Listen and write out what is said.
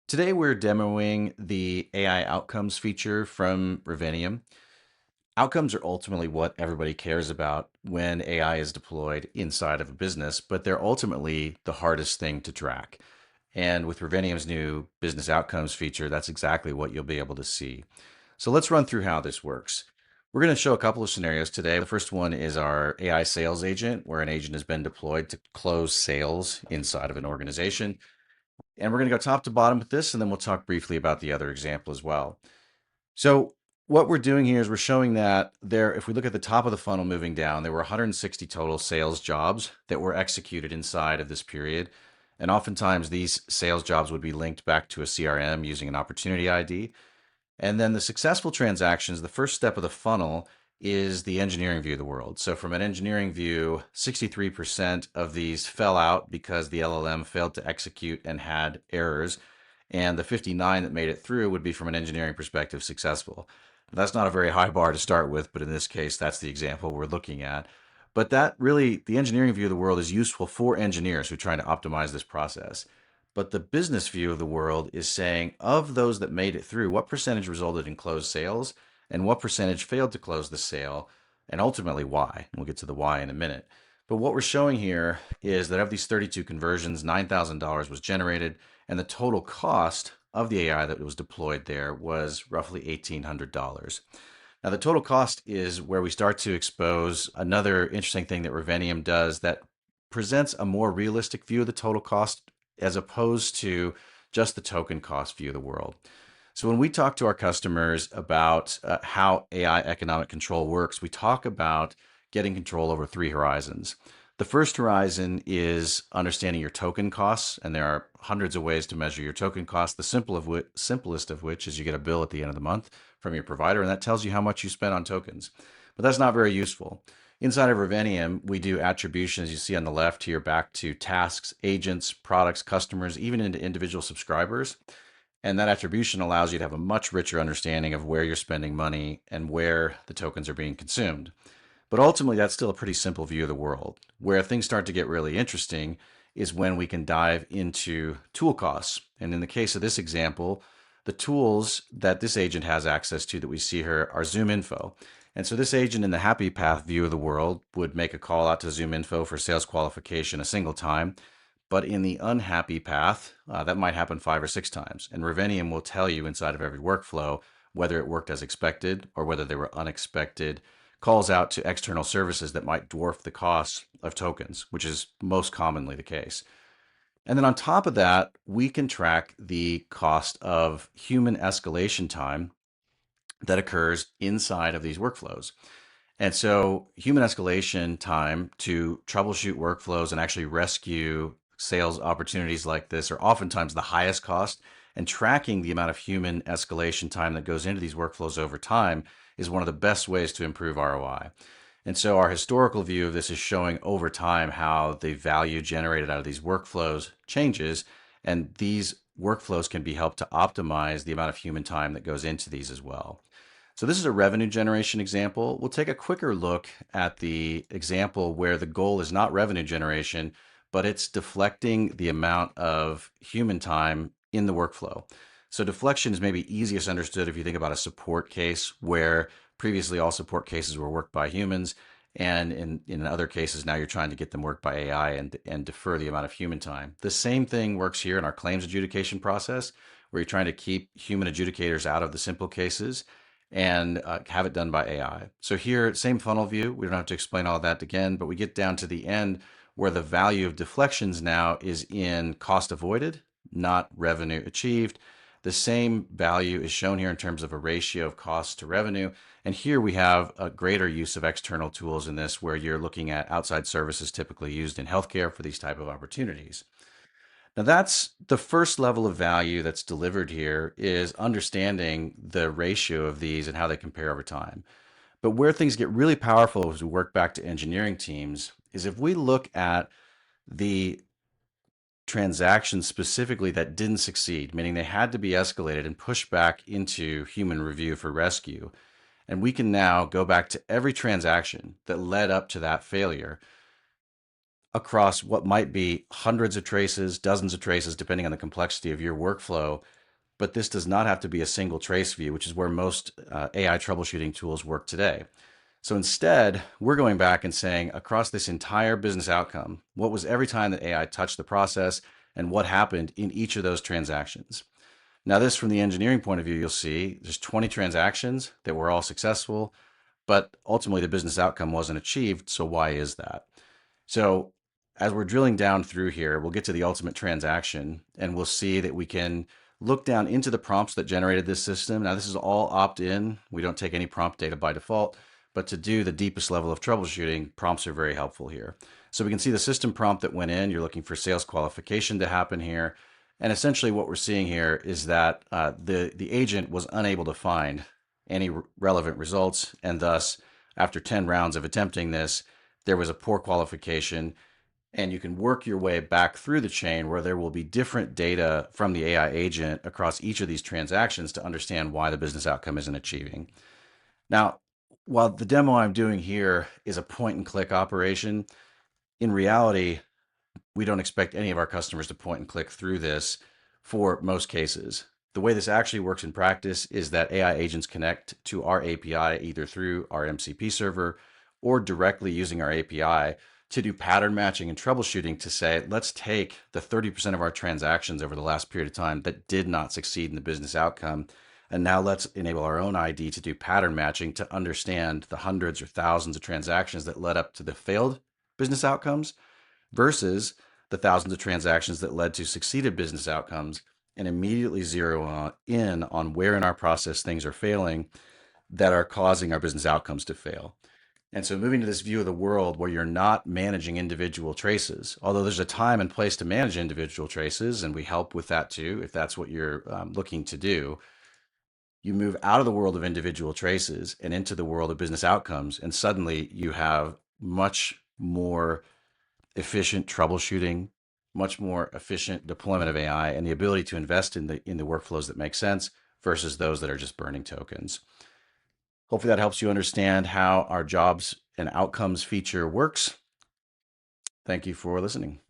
Today we're demoing the AI outcomes feature from Revenium. Outcomes are ultimately what everybody cares about when AI is deployed inside of a business, but they're ultimately the hardest thing to track. And with Revenium's new business outcomes feature, that's exactly what you'll be able to see. So let's run through how this works. We're going to show a couple of scenarios today. The first one is our AI sales agent, where an agent has been deployed to close sales inside of an organization. And we're going to go top to bottom with this, and then we'll talk briefly about the other example as well. So what we're doing here is we're showing that if we look at the top of the funnel moving down, there were 160 total sales jobs that were executed inside of this period. And oftentimes these sales jobs would be linked back to a CRM using an opportunity ID. And then the successful transactions, the first step of the funnel is the engineering view of the world. So from an engineering view, 63% of these fell out because the LLM failed to execute and had errors. And the 59 that made it through would be from an engineering perspective successful. That's not a very high bar to start with, but in this case, that's the example we're looking at. But that really, the engineering view of the world is useful for engineers who are trying to optimize this process. But the business view of the world is saying, of those that made it through, what percentage resulted in closed sales and what percentage failed to close the sale, and ultimately why. We'll get to the why in a minute. But what we're showing here is that of these 32 conversions, $9,000 was generated, and the total cost of the AI that was deployed there was roughly $1,800. Now, the total cost is where we start to expose another interesting thing that Revenium does that presents a more realistic view of the total cost as opposed to just the token cost view of the world. So when we talk to our customers about how AI economic control works, we talk about getting control over three horizons. The first horizon is understanding your token costs, and there are hundreds of ways to measure your token costs. The simplest of which is you get a bill at the end of the month from your provider, and that tells you how much you spent on tokens. But that's not very useful. Inside of Revenium, we do attribution, as you see on the left here, back to tasks, agents, products, customers, even into individual subscribers. And that attribution allows you to have a much richer understanding of where you're spending money and where the tokens are being consumed. But ultimately, that's still a pretty simple view of the world. Where things start to get really interesting is when we can dive into tool costs. And in the case of this example, the tools that this agent has access to that we see here are Zoom Info. And so this agent in the happy path view of the world would make a call out to Zoom Info for sales qualification a single time. But in the unhappy path, that might happen 5 or 6 times. And Revenium will tell you inside of every workflow whether it worked as expected or whether there were unexpected calls out to external services that might dwarf the cost of tokens, which is most commonly the case. And then on top of that, we can track the cost of human escalation time that occurs inside of these workflows. And so human escalation time to troubleshoot workflows and actually rescue sales opportunities like this are oftentimes the highest cost. And tracking the amount of human escalation time that goes into these workflows over time is one of the best ways to improve ROI. And so our historical view of this is showing over time how the value generated out of these workflows changes. And these workflows can be helped to optimize the amount of human time that goes into these as well. So this is a revenue generation example. We'll take a quicker look at the example where the goal is not revenue generation, but it's deflecting the amount of human time in the workflow. So deflection is maybe easiest understood if you think about a support case where previously all support cases were worked by humans. And in other cases, now you're trying to get them worked by AI and defer the amount of human time. The same thing works here in our claims adjudication process, where you're trying to keep human adjudicators out of the simple cases and have it done by AI. So here, same funnel view. We don't have to explain all that again, but we get down to the end where the value of deflections now is in cost avoided, not revenue achieved. The same value is shown here in terms of a ratio of cost to revenue. And here we have a greater use of external tools in this where you're looking at outside services typically used in healthcare for these type of opportunities. Now that's the first level of value that's delivered here is understanding the ratio of these and how they compare over time. But where things get really powerful as we work back to engineering teams is if we look at the transactions specifically that didn't succeed, meaning they had to be escalated and pushed back into human review for rescue. And we can now go back to every transaction that led up to that failure across what might be hundreds of traces, dozens of traces, depending on the complexity of your workflow, but this does not have to be a single trace view, which is where most AI troubleshooting tools work today. So instead, we're going back and saying across this entire business outcome, what was every time that AI touched the process and what happened in each of those transactions. Now, this from the engineering point of view, you'll see there's 20 transactions that were all successful, but ultimately the business outcome wasn't achieved. So why is that? So as we're drilling down through here, we'll get to the ultimate transaction and we'll see that we can look down into the prompts that generated this system. Now, this is all opt-in. We don't take any prompt data by default, but to do the deepest level of troubleshooting, prompts are very helpful here. So we can see the system prompt that went in. You're looking for sales qualification to happen here. And essentially what we're seeing here is that the agent was unable to find any relevant results. And thus, after 10 rounds of attempting this, there was a poor qualification. And you can work your way back through the chain where there will be different data from the AI agent across each of these transactions to understand why the business outcome isn't achieving. Now, while the demo I'm doing here is a point and click operation, in reality, we don't expect any of our customers to point and click through this for most cases. The way this actually works in practice is that AI agents connect to our API either through our MCP server or directly using our API to do pattern matching and troubleshooting to say, let's take the 30% of our transactions over the last period of time that did not succeed in the business outcome. And now let's enable our own ID to do pattern matching to understand the hundreds or thousands of transactions that led up to the failed business outcomes versus the thousands of transactions that led to succeeded business outcomes, and immediately zero in on where in our process things are failing that are causing our business outcomes to fail. And so moving to this view of the world where you're not managing individual traces, although there's a time and place to manage individual traces, and we help with that too, if that's what you're looking to do, you move out of the world of individual traces and into the world of business outcomes. And suddenly you have much more efficient troubleshooting, much more efficient deployment of AI, and the ability to invest in the workflows that make sense versus those that are just burning tokens. Hopefully that helps you understand how our jobs and outcomes feature works. Thank you for listening.